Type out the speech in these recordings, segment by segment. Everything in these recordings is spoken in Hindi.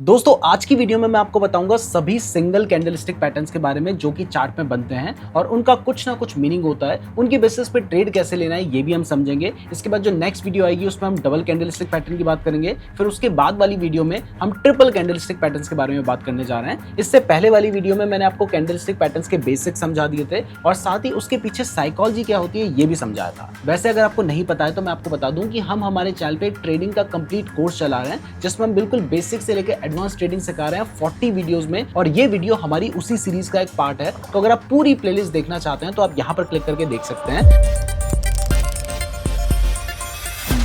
दोस्तों आज की वीडियो में मैं आपको बताऊंगा सभी सिंगल कैंडलस्टिक पैटर्न्स के बारे में जो कि चार्ट में बनते हैं और उनका कुछ ना कुछ मीनिंग होता है। उनके बेसिस पे ट्रेड कैसे लेना है ये भी हम समझेंगे। इसके बाद जो नेक्स्ट वीडियो आएगी उसमें हम डबल कैंडलस्टिक पैटर्न की बात करेंगे। फिर उसके बाद वाली वीडियो में हम ट्रिपल कैंडलस्टिक पैटर्न्स के बारे में बात करने जा रहे हैं। इससे पहले वाली वीडियो में मैंने आपको कैंडलस्टिक पैटर्न्स के बेसिक समझा दिए थे और साथ ही उसके पीछे साइकोलॉजी क्या होती है ये भी समझाया था। वैसे अगर आपको नहीं पता है तो मैं आपको बता दूं कि हम हमारे चैनल पे ट्रेडिंग का कंप्लीट कोर्स चला रहे हैं जिसमें हम बिल्कुल बेसिक से लेकर एडवांस ट्रेडिंग सिखा रहे हैं 40 वीडियोस में, और ये वीडियो हमारी उसी सीरीज का एक पार्ट है। तो अगर आप पूरी प्लेलिस्ट देखना चाहते हैं तो आप यहां पर क्लिक करके देख सकते हैं।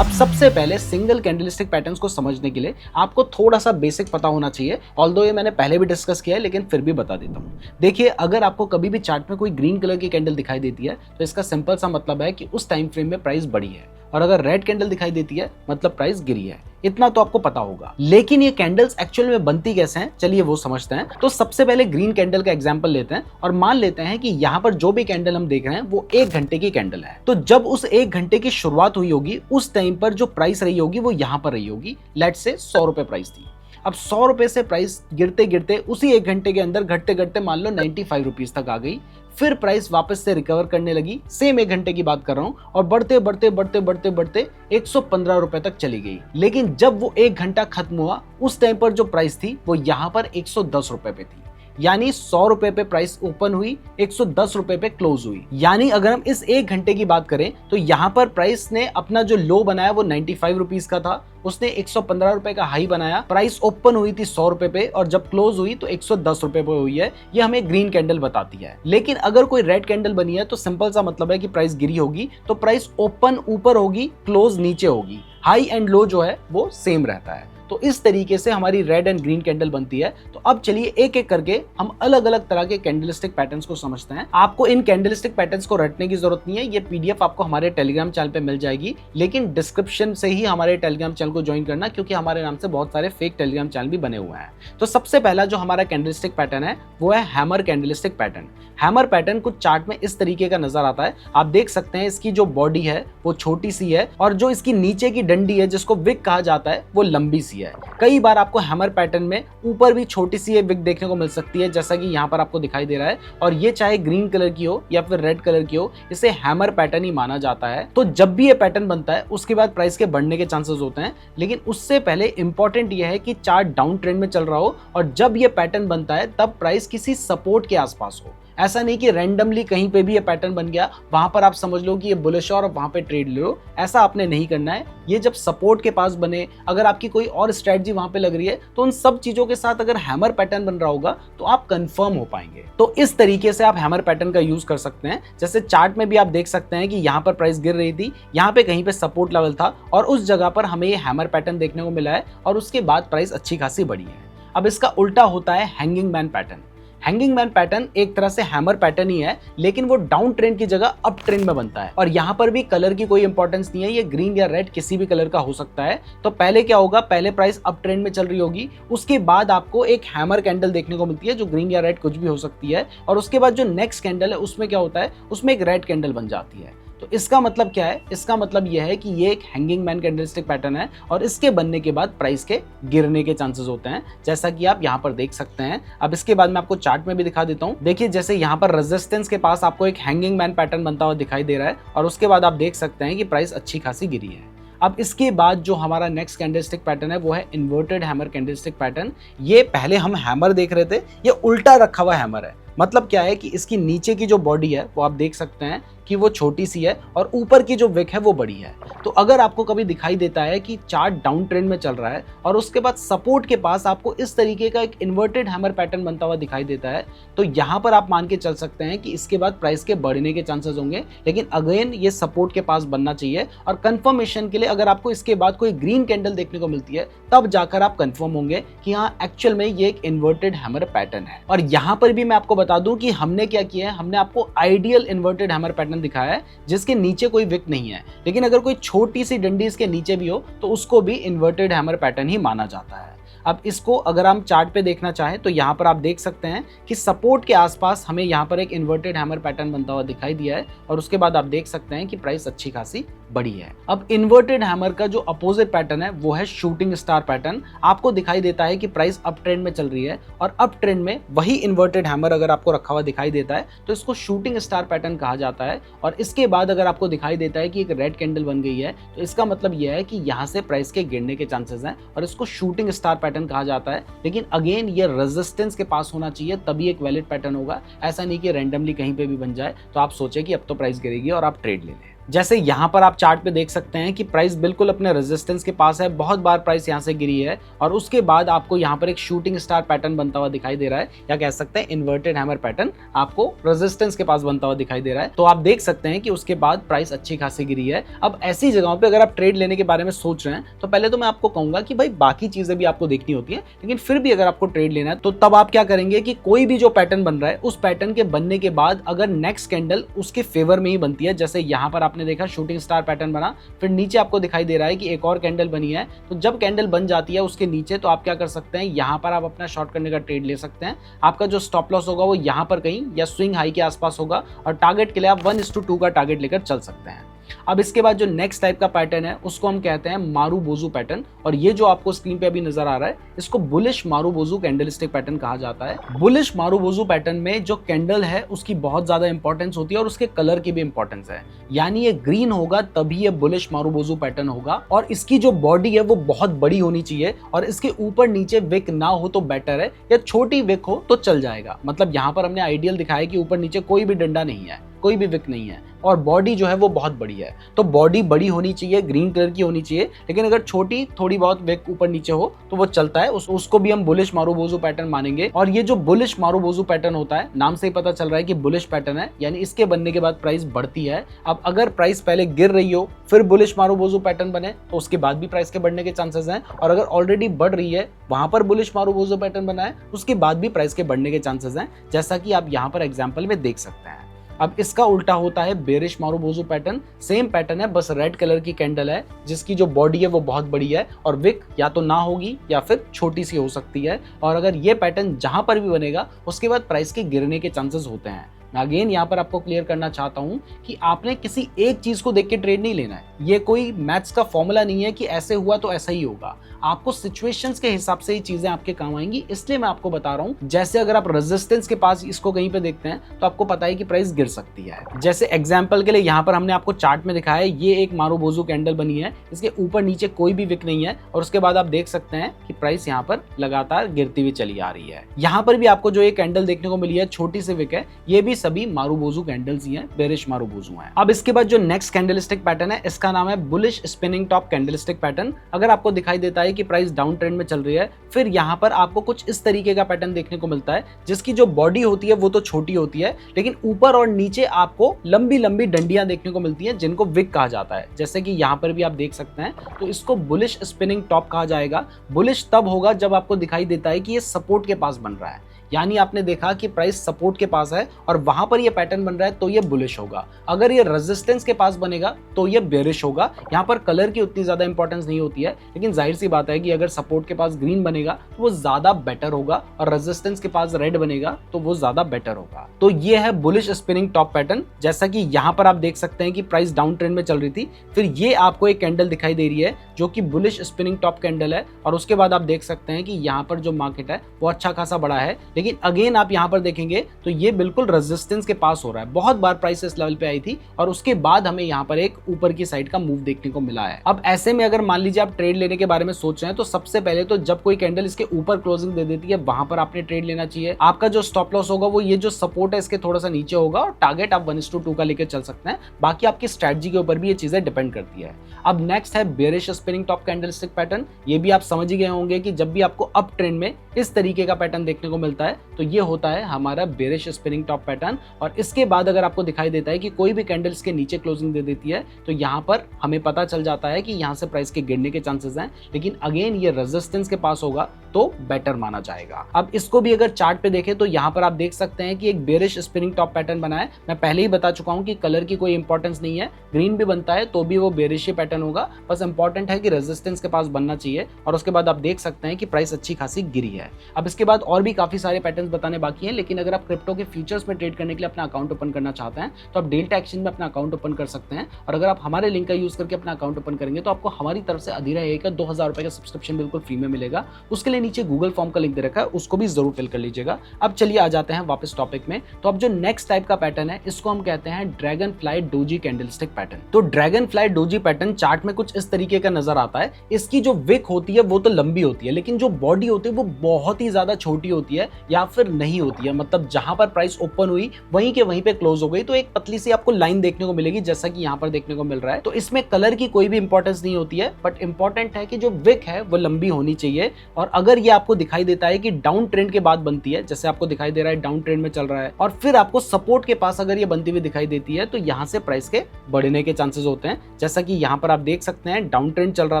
अब सबसे पहले सिंगल कैंडलस्टिक पैटर्न्स को समझने के लिए आपको थोड़ा सा बेसिक पता होना चाहिए। ऑल्दो ये मैंने पहले भी डिस्कस किया है लेकिन फिर भी बता देता हूँ। देखिए, अगर आपको कभी भी चार्ट में कोई ग्रीन कलर की कैंडल दिखाई देती है तो इसका सिंपल सा मतलब है कि उस टाइम फ्रेम में प्राइस बढ़ी है, और अगर रेड कैंडल दिखाई देती है मतलब प्राइस गिरी है। इतना तो आपको पता होगा। लेकिन ये कैंडल्स एक्चुअल में बनती कैसे हैं, चलिए वो समझते हैं। तो सबसे पहले ग्रीन कैंडल का एग्जांपल लेते हैं और मान लेते हैं कि यहाँ पर जो भी कैंडल हम देख रहे हैं वो 1 घंटे की कैंडल है। तो जब उस 1 घंटे की शुरुआत हुई होगी उस टाइम पर जो प्राइस रही होगी वो यहाँ पर रही होगी। लेट्स से 100 रुपए प्राइस थी। अब 100 रुपए से प्राइस गिरते गिरते उसी 1 घंटे के अंदर घटते घटते मान लो 95 रुपीज तक आ गई। फिर प्राइस वापस से रिकवर करने लगी, सेम 1 घंटे की बात कर रहा हूं, और बढ़ते बढ़ते बढ़ते बढ़ते बढ़ते 115 रुपए तक चली गई। लेकिन जब वो 1 घंटा खत्म हुआ उस टाइम पर जो प्राइस थी वो यहां पर 110 रुपए पे थी। यानी 100 रुपए पे प्राइस ओपन हुई, 110 रुपए पे क्लोज हुई। यानी अगर हम इस 1 घंटे की बात करें तो यहां पर प्राइस ने अपना जो लो बनाया वो 95 रुपीज का था, उसने 115 रुपए का हाई बनाया, प्राइस ओपन हुई थी 100 रुपए पे और जब क्लोज हुई तो 110 रुपए पे हुई है। ये हमें ग्रीन कैंडल बताती है। लेकिन अगर कोई रेड कैंडल बनी है तो सिंपल सा मतलब है कि प्राइस गिरी होगी, तो प्राइस ओपन ऊपर होगी, क्लोज नीचे होगी, हाई एंड लो जो है वो सेम रहता है। तो इस तरीके से हमारी रेड एंड ग्रीन कैंडल बनती है। तो अब चलिए एक एक करके हम अलग अलग तरह के कैंडलस्टिक पैटर्न्स को समझते हैं। आपको इन कैंडलस्टिक पैटर्न्स को रटने की जरूरत नहीं है, ये पीडीएफ आपको हमारे टेलीग्राम चैनल पे मिल जाएगी। लेकिन डिस्क्रिप्शन से ही हमारे टेलीग्राम चैनल को ज्वाइन करना, क्योंकि हमारे नाम से बहुत सारे फेक टेलीग्राम चैनल भी बने हुए हैं। तो सबसे पहला जो हमारा कैंडलस्टिक पैटर्न है वो है hammer candlestick pattern. Hammer pattern कुछ चार्ट में इस तरीके का नजर आता है। आप देख सकते हैं इसकी जो बॉडी है वो छोटी सी है और जो इसकी नीचे की डंडी है जिसको विक कहा जाता है वो लंबी सी है। कई बार आपको हैमर पैटर्न में ऊपर भी छोटी सी विक देखने को मिल सकती है, जैसा कि यहाँ पर आपको दिखाई दे रहा है। और ये चाहे ग्रीन कलर की हो या फिर रेड कलर की हो, इसे हैमर पैटर्न ही माना जाता है। तो जब भी ये पैटर्न बनता है उसके बाद प्राइस के बढ़ने के चांसेस होते हैं। लेकिन उससे पहले इंपॉर्टेंट ये है कि चार्ट डाउन ट्रेंड में चल रहा हो और जब ये पैटर्न बनता है तब प्राइस किसी सपोर्ट के आसपास हो। ऐसा नहीं कि रैंडमली कहीं पे भी ये पैटर्न बन गया, वहां पर आप समझ लो कि ये बुलिश है और वहां पे ट्रेड लो। ऐसा आपने नहीं करना है। ये जब सपोर्ट के पास बने, अगर आपकी कोई और स्ट्रेटजी वहां पे लग रही है तो उन सब चीजों के साथ अगर हैमर पैटर्न बन रहा होगा तो आप कंफर्म हो पाएंगे। तो इस तरीके से आप हैमर पैटर्न का यूज कर सकते हैं। जैसे चार्ट में भी आप देख सकते हैं कि यहाँ पर प्राइस गिर रही थी, यहाँ पे कहीं पे सपोर्ट लेवल था और उस जगह पर हमें ये हैमर पैटर्न देखने को मिला है और उसके बाद प्राइस अच्छी खासी बढ़ी है। अब इसका उल्टा होता है hanging man pattern. Hanging man pattern एक तरह से हैमर पैटर्न ही है, लेकिन वो डाउन ट्रेंड की जगह अप ट्रेंड में बनता है। और यहाँ पर भी कलर की कोई इंपॉर्टेंस नहीं है, ये ग्रीन या रेड किसी भी कलर का हो सकता है। तो पहले क्या होगा, पहले प्राइस अप ट्रेंड में चल रही होगी, उसके बाद आपको एक हैमर कैंडल देखने को मिलती है जो ग्रीन या रेड कुछ भी हो सकती है, और उसके बाद जो नेक्स्ट कैंडल है उसमें क्या होता है, उसमें एक रेड कैंडल बन जाती है। तो इसका मतलब क्या है, इसका मतलब यह है कि ये एक हैंगिंग मैन कैंडलस्टिक पैटर्न है और इसके बनने के बाद प्राइस के गिरने के चांसेस होते हैं, जैसा कि आप यहाँ पर देख सकते हैं। अब इसके बाद मैं आपको चार्ट में भी दिखा देता हूँ। देखिए, जैसे यहाँ पर रेजिस्टेंस के पास आपको एक हैंगिंग मैन पैटर्न बनता हुआ दिखाई दे रहा है और उसके बाद आप देख सकते हैं कि प्राइस अच्छी खासी गिरी है। अब इसके बाद जो हमारा नेक्स्ट कैंडलस्टिक पैटर्न है वो है इन्वर्टेड हैमर कैंडलस्टिक पैटर्न। ये पहले हम हैमर देख रहे थे, ये उल्टा रखा हुआ हैमर है। मतलब क्या है कि इसकी नीचे की जो बॉडी है वो आप देख सकते हैं कि वो छोटी सी है और ऊपर की जो विक है वो बड़ी है। तो अगर आपको कभी दिखाई देता है कि चार्ट डाउन ट्रेंड में चल रहा है और उसके बाद सपोर्ट के पास आपको इस तरीके का एक इन्वर्टेड हैमर पैटर्न बनता हुआ दिखाई देता है, तो यहाँ पर आप मान के चल सकते हैं कि इसके बाद प्राइस के बढ़ने के चांसेस होंगे। लेकिन अगेन ये सपोर्ट के पास बनना चाहिए और कंफर्मेशन के लिए अगर आपको इसके बाद कोई ग्रीन कैंडल देखने को मिलती है तब जाकर आप कंफर्म होंगे कि हाँ एक्चुअल में ये एक इन्वर्टेड हैमर पैटर्न है। और यहाँ पर भी मैं आपको बता दूं कि हमने क्या किया है, हमने आपको आइडियल इन्वर्टेड हैमर पैटर्न दिखाया है जिसके नीचे कोई विक नहीं है। लेकिन अगर कोई छोटी सी डंडी इसके नीचे भी हो तो उसको भी इन्वर्टेड हैमर पैटर्न ही माना जाता है। अब इसको अगर हम चार्ट पे देखना चाहें तो यहाँ पर आप देख सकते हैं कि सपोर्ट के आसपास हमें यहाँ पर एक इन्वर्टेड हैमर पैटर्न बनता हुआ दिखाई दिया है और उसके बाद आप देख सकते हैं कि प्राइस अच्छी खासी बड़ी है। अब इन्वर्टेड हैमर का जो अपोजिट पैटर्न है वो है शूटिंग स्टार पैटर्न। आपको दिखाई देता है कि प्राइस अप ट्रेंड में चल रही है और अप ट्रेंड में वही इन्वर्टेड हैमर अगर आपको रखा हुआ दिखाई देता है तो इसको शूटिंग स्टार पैटर्न कहा जाता है। और इसके बाद अगर आपको दिखाई देता है कि एक रेड कैंडल बन गई है तो इसका मतलब यह है कि यहाँ से प्राइस के गिरने के चांसेस हैं और इसको शूटिंग स्टार पैटर्न कहा जाता है। लेकिन अगेन ये रेजिस्टेंस के पास होना चाहिए तभी एक वैलिड पैटर्न होगा। ऐसा नहीं कि रैंडमली कहीं पे भी बन जाए तो आप सोचे कि अब तो प्राइस गिरेगी और आप ट्रेड ले लें। जैसे यहाँ पर आप चार्ट पे देख सकते हैं कि प्राइस बिल्कुल अपने रेजिस्टेंस के पास है, बहुत बार प्राइस यहाँ से गिरी है और उसके बाद आपको यहाँ पर एक शूटिंग स्टार पैटर्न बनता हुआ दिखाई दे रहा है, या कह सकते हैं इन्वर्टेड हैमर पैटर्न आपको रेजिस्टेंस के पास बनता हुआ दिखाई दे रहा है। तो आप देख सकते हैं कि उसके बाद प्राइस अच्छी खासी गिरी है। अब ऐसी जगहों पर अगर आप ट्रेड लेने के बारे में सोच रहे हैं तो पहले तो मैं आपको कहूंगा कि भाई बाकी चीजें भी आपको देखनी होती है, लेकिन फिर भी अगर आपको ट्रेड लेना है तो तब आप क्या करेंगे कि कोई भी जो पैटर्न बन रहा है उस पैटर्न के बनने के बाद अगर नेक्स्ट कैंडल उसके फेवर में ही बनती है, जैसे यहाँ पर आपने देखा शूटिंग स्टार पैटर्न बना, फिर नीचे आपको दिखाई दे रहा है कि एक और कैंडल बनी है, तो जब कैंडल बन जाती है उसके नीचे तो आप क्या कर सकते हैं, यहां पर आप अपना शॉर्ट करने का ट्रेड ले सकते हैं। आपका जो स्टॉप लॉस होगा वो यहां पर कहीं या स्विंग हाई के आसपास होगा और टारगेट के लिए आप 1:2 का टारगेट लेकर चल सकते हैं। अब इसके बाद जो नेक्स्ट टाइप का पैटर्न है उसको हम कहते हैं मारुबोजू पैटर्न, और ये जो आपको स्क्रीन पे अभी नजर आ रहा है इसको बुलिश मारुबोजू कैंडलस्टिक पैटर्न कहा जाता है। बुलिश मारुबोजू पैटर्न में जो कैंडल है उसकी बहुत ज्यादा इंपॉर्टेंस होती है और उसके कलर की भी इंपॉर्टेंस है, यानी ये ग्रीन होगा तभी ये बुलिश मारुबोजू पैटर्न होगा और इसकी जो बॉडी है वो बहुत बड़ी होनी चाहिए और इसके ऊपर नीचे विक ना हो तो बेटर है, या छोटी विक हो तो चल जाएगा। मतलब यहाँ पर हमने आइडियल दिखाया कि ऊपर नीचे कोई भी डंडा नहीं है, कोई भी विक नहीं है और बॉडी जो है वो बहुत बड़ी है। तो बॉडी बड़ी होनी चाहिए, ग्रीन कलर की होनी चाहिए, लेकिन अगर छोटी थोड़ी बहुत विक ऊपर नीचे हो तो वो चलता है, उसको भी हम बुलिश मारुबोजू पैटर्न मानेंगे। और ये जो बुलिश मारुबोजू पैटर्न होता है, नाम से ही पता चल रहा है कि बुलिश पैटर्न है, यानी इसके बनने के बाद प्राइस बढ़ती है। अब अगर प्राइस पहले गिर रही हो फिर बुलिश मारुबोजू पैटर्न बने तो उसके बाद भी प्राइस के बढ़ने के चांसेस हैं, और अगर ऑलरेडी बढ़ रही है वहां पर बुलिश मारुबोजू पैटर्न बना है उसके बाद भी प्राइस के बढ़ने के चांसेस हैं, जैसा कि आप यहाँ पर एग्जाम्पल में देख सकते हैं। अब इसका उल्टा होता है bearish marubozu pattern. Same pattern है, बस रेड कलर की कैंडल है जिसकी जो बॉडी है वो बहुत बड़ी है और विक या तो ना होगी या फिर छोटी सी हो सकती है, और अगर ये पैटर्न जहां पर भी बनेगा उसके बाद प्राइस के गिरने के चांसेस होते हैं। मैं अगेन यहाँ पर आपको क्लियर करना चाहता हूँ कि आपने किसी एक चीज को देख के ट्रेड नहीं लेना है। ये कोई मैथ्स का फॉर्मूला नहीं है कि ऐसे हुआ तो ऐसा ही होगा। आपको सिचुएशंस के हिसाब से ही चीजें आपके काम आएंगी, इसलिए मैं आपको बता रहा हूँ। जैसे अगर आप रेजिस्टेंस के पास इसको कहीं पे देखते हैं तो आपको पता है कि प्राइस गिर सकती है। जैसे एग्जाम्पल के लिए यहाँ पर हमने आपको चार्ट में दिखाया है, ये एक मारुबोजू कैंडल बनी है, इसके ऊपर नीचे कोई भी विक नहीं है और उसके बाद आप देख सकते हैं कि प्राइस यहाँ पर लगातार गिरती हुई चली आ रही है। यहाँ पर भी आपको जो एक कैंडल देखने को मिली है छोटी सी विक है, ये भी सभी मारुबोजू कैंडल्स ही हैं, बेरिश मारुबोजू हैं। अब इसके बाद जो नेक्स्ट कैंडलस्टिक पैटर्न है इसका नाम है bullish spinning top candlestick pattern. अगर आपको दिखाई देता है कि प्राइस डाउन ट्रेंड में चल रही है, फिर यहाँ पर आपको कुछ इस तरीके का पैटर्न देखने को मिलता है जिसकी जो बॉडी होती है वो तो छोटी होती है, लेकिन ऊपर और नीचे आपको लंबी लंबी डंडियां देखने को मिलती हैं जिनको विक कहा जाता है। जैसे कि यहाँ पर भी आप देख सकते हैं, तो इसको बुलिश स्पिनिंग टॉप कहा जाएगा। बुलिश तब होगा जब आपको दिखाई देता है कि ये सपोर्ट के पास बन रहा है, यानी आपने देखा कि प्राइस सपोर्ट के पास है और वहां पर ये पैटर्न बन रहा है तो ये बुलिश होगा। अगर ये रेजिस्टेंस के पास बनेगा तो ये बेरिश होगा। यहाँ पर कलर की उतनी ज्यादा इंपॉर्टेंस नहीं होती है, लेकिन जाहिर सी बात है कि अगर सपोर्ट के पास ग्रीन बनेगा तो वो ज्यादा बेटर होगा और रेजिस्टेंस के पास रेड बनेगा तो वो ज्यादा बेटर होगा। तो ये है बुलिश स्पिनिंग टॉप पैटर्न। जैसा कि यहाँ पर आप देख सकते हैं कि प्राइस डाउन ट्रेंड में चल रही थी, फिर ये आपको एक कैंडल दिखाई दे रही है जो कि बुलिश स्पिनिंग टॉप कैंडल है, और उसके बाद आप देख सकते हैं कि यहाँ पर जो मार्केट है वो अच्छा खासा बड़ा है, लेकिन अगेन आप यहाँ पर देखेंगे तो ये बिल्कुल रेजिस्टेंस के पास हो रहा है। बहुत बार प्राइस इस लेवल पे आई थी और उसके बाद हमें यहाँ पर एक ऊपर की साइड का मूव देखने को मिला है। अब ऐसे में अगर मान लीजिए आप ट्रेड लेने के बारे में सोच रहे हैं तो सबसे पहले तो जब कोई कैंडल इसके ऊपर क्लोजिंग दे देती है वहां पर आपने ट्रेड लेना चाहिए। आपका जो स्टॉप लॉस होगा वो ये जो सपोर्ट है इसके थोड़ा सा नीचे होगा और टारगेट आप 1:2 का लेकर चल सकते हैं। बाकी आपकी स्ट्रेटजी के ऊपर भी ये चीजें डिपेंड करती है। अब नेक्स्ट है bearish spinning top candlestick pattern. ये भी आप समझ ही गए होंगे कि जब भी आपको अप ट्रेंड में इस तरीके का पैटर्न देखने को मिलता है तो ये होता है हमारा बेरिश स्पिनिंग टॉप पैटर्न। और इसके बाद अगर आपको दिखाई देता है कि कोई भी कैंडल्स के नीचे क्लोजिंग दे देती है तो यहाँ पर हमें पता चल जाता है कि यहाँ से प्राइस के गिरने के चांसेस हैं, लेकिन अगेन ये रेजिस्टेंस के पास होगा तो बेटर माना जाएगा। अब इसको भी अगर चार्ट पे देखें तो यहाँ पर आप देख सकते हैं कि एक बेरिश स्पिनिंग टॉप पैटर्न बना है। मैं पहले ही बता चुका हूँ कि कलर की कोई इंपॉर्टेंस नहीं है, ग्रीन भी बनता है तो भी वो बेरिश ही पैटर्न होगा, बस इंपॉर्टेंट है कि रेजिस्टेंस के पास बनना चाहिए। और उसके बाद आप देख सकते हैं कि प्राइस अच्छी खासी गिरी है। अब इसके बाद और भी काफी सारे पैटर्न बताने बाकी हैं, लेकिन अगर आप क्रिप्टो के फ्यूचर्स में ट्रेड करने के लिए अपना अकाउंट ओपन करना चाहते हैं तो आप डेल्टा एक्सचेंज में अपना अकाउंट ओपन कर सकते हैं। और अगर आप हमारे लिंक का यूज करके अपना अकाउंट ओपन करेंगे तो आपको हमारी तरफ से अधीरा ए का 2000 रुपए का सब्सक्रिप्शन बिल्कुल फ्री में मिलेगा। उसके लिए नीचे गूगल फॉर्म का लिंक दे रखा है, उसको भी जरूर फिल कर लीजिएगा। अब चलिए आ जाते हैं वापस टॉपिक में। तो अब जो नेक्स्ट टाइप का पैटर्न है इसको हम कहते हैं dragonfly doji candlestick pattern. तो dragonfly doji pattern chart में कुछ इस तरीके का नजर आता है। इसकी जो विक होती है वो तो लंबी होती है, लेकिन जो बॉडी होती है वो बहुत ही ज्यादा छोटी होती है या फिर नहीं होती है। मतलब जहां पर प्राइस ओपन हुई वहीं के वहीं पे क्लोज हो गई, तो एक पतली सी आपको लाइन देखने को मिलेगी जैसा कि यहाँ पर देखने को मिल रहा है। तो इसमें कलर की कोई भी इंपॉर्टेंस नहीं होती है, बट इंपॉर्टेंट है कि जो विक है वो लंबी होनी चाहिए। और अगर ये आपको दिखाई देता है कि डाउन ट्रेंड के बाद बनती है, जैसे आपको दिखाई दे रहा है डाउन ट्रेंड में चल रहा है, और फिर आपको सपोर्ट के पास अगर ये बनती हुई दिखाई देती है, तो यहाँ से प्राइस के बढ़ने के चांसेस होते हैं। जैसा कि यहाँ पर आप देख सकते हैं डाउन ट्रेंड चल रहा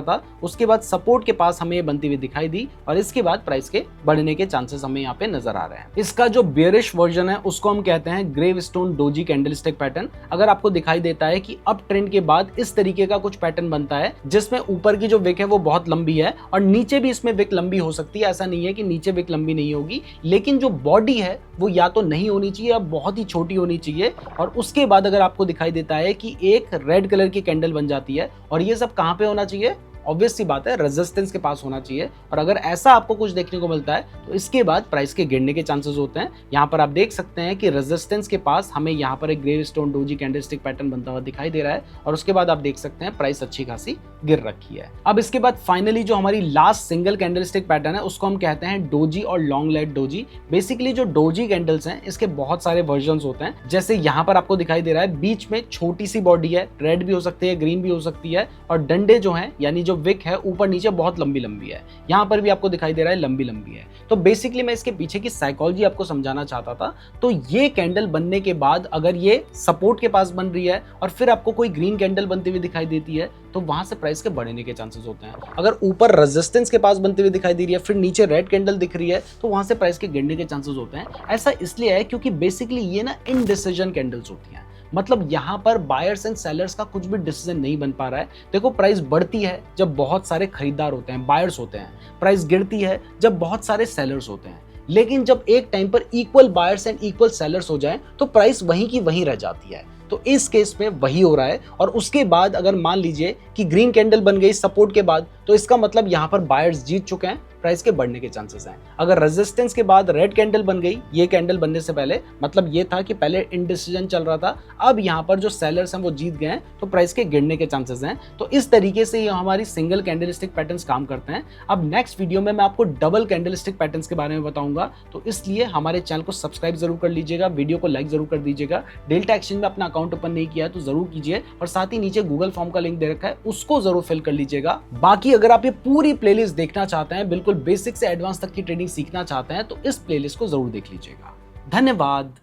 था, उसके बाद सपोर्ट के पास हमें ये बनती हुई दिखाई दी और इसके बाद प्राइस के बढ़ने के चांसेस हमें यहाँ पे नजर आ रहे हैं। इसका जो बेयरिश वर्जन है उसको हम कहते हैं ग्रेवस्टोन डोजी कैंडलस्टिक पैटर्न। अगर आपको दिखाई देता है कि अप ट्रेंड के बाद इस तरीके का कुछ पैटर्न बनता है जिसमें ऊपर की जो विक है वो बहुत लंबी है और नीचे भी इसमें विक लंबी हो सकती है, ऐसा नहीं है कि नीचे विक लंबी नहीं होगी, लेकिन जो बॉडी है वो या तो नहीं होनी चाहिए या बहुत ही छोटी होनी चाहिए। और उसके बाद अगर आपको दिखाई देता है कि एक रेड कलर की कैंडल बन जाती है, और ये सब कहां पे होना चाहिए, ऑब्वियस सी बात है रेजिस्टेंस के पास होना चाहिए। और अगर ऐसा आपको कुछ देखने को मिलता है तो इसके बाद प्राइस के गिरने के चांसेस होते हैं। यहाँ पर आप देख सकते हैं कि रेजिस्टेंस के पास हमें यहाँ पर एक ग्रेवस्टोन डोजी कैंडलस्टिक पैटर्न बनता हुआ दिखाई दे रहा है और उसके बाद आप देख सकते हैं प्राइस अच्छी खासी गिर रखी है। अब इसके बाद फाइनली जो हमारी लास्ट सिंगल कैंडलस्टिक पैटर्न है उसको हम कहते हैं डोजी और लॉन्ग लेग डोजी। बेसिकली जो डोजी कैंडल्स हैं इसके बहुत सारे वर्जन्स होते हैं, जैसे यहाँ पर आपको दिखाई दे रहा है बीच में छोटी सी बॉडी है, रेड भी हो सकती है, ग्रीन भी हो सकती है, और डंडे जो हैं यानी जो विक है ऊपर नीचे बहुत लंबी लंबी है। यहाँ पर भी आपको दिखाई दे रहा है लंबी लंबी है। तो बेसिकली मैं इसके पीछे की साइकोलॉजी आपको समझाना चाहता था। तो ये कैंडल बनने के बाद अगर ये सपोर्ट के पास बन रही है और फिर आपको कोई ग्रीन कैंडल बनती हुई दिखाई देती है तो वहां से प्राइस के बढ़ने के चांसेस होते हैं। अगर ऊपर रेजिस्टेंस के पास बनती हुई दिखाई दे रही है फिर नीचे रेड कैंडल दिख रही है तो वहां से प्राइस के गिरने के चांसेस होते हैं। ऐसा इसलिए है क्योंकि बेसिकली ये ना इनडिसीजन कैंडल्स होती हैं, मतलब यहाँ पर बायर्स एंड सेलर्स का कुछ भी डिसीजन नहीं बन पा रहा है। देखो प्राइस बढ़ती है जब बहुत सारे खरीदार होते हैं, बायर्स होते हैं, प्राइस गिरती है जब बहुत सारे सेलर्स होते हैं। लेकिन जब एक टाइम पर equal buyers and equal sellers हो जाएं तो प्राइस वहीं की वहीं रह जाती है। तो इस केस में वही हो रहा है। और उसके बाद अगर मान लीजिए कि ग्रीन कैंडल बन गई सपोर्ट के बाद तो इसका मतलब यहाँ पर बायर्स जीत चुके हैं, प्राइस के बढ़ने के चांसेस हैं। अगर रेजिस्टेंस के बाद रेड कैंडल बन गई, ये कैंडल बनने से पहले मतलब ये था कि पहले इनडिसीजन चल रहा था, अब यहाँ पर जो सेलर्स हैं वो जीत गए हैं तो प्राइस के गिरने के चांसेस हैं। तो इस तरीके से ये हमारी सिंगल कैंडलस्टिक पैटर्न्स काम करते हैं। अब नेक्स्ट वीडियो में मैं आपको डबल कैंडलस्टिक पैटर्न्स के बारे में बताऊंगा, तो इसलिए हमारे चैनल को सब्सक्राइब जरूर कर लीजिएगा, वीडियो को लाइक जरूर कर दीजिएगा। डेल्टा एक्सचेंज में अपना अकाउंट ओपन नहीं किया है तो जरूर कीजिए, और साथ ही नीचे गूगल फॉर्म का लिंक दे रखा है उसको जरूर फिल कर लीजिएगा। बाकी अगर आप ये पूरी प्लेलिस्ट देखना चाहते हैं, बिल्कुल बेसिक से एडवांस तक की ट्रेडिंग सीखना चाहते हैं, तो इस प्लेलिस्ट को जरूर देख लीजिएगा। धन्यवाद।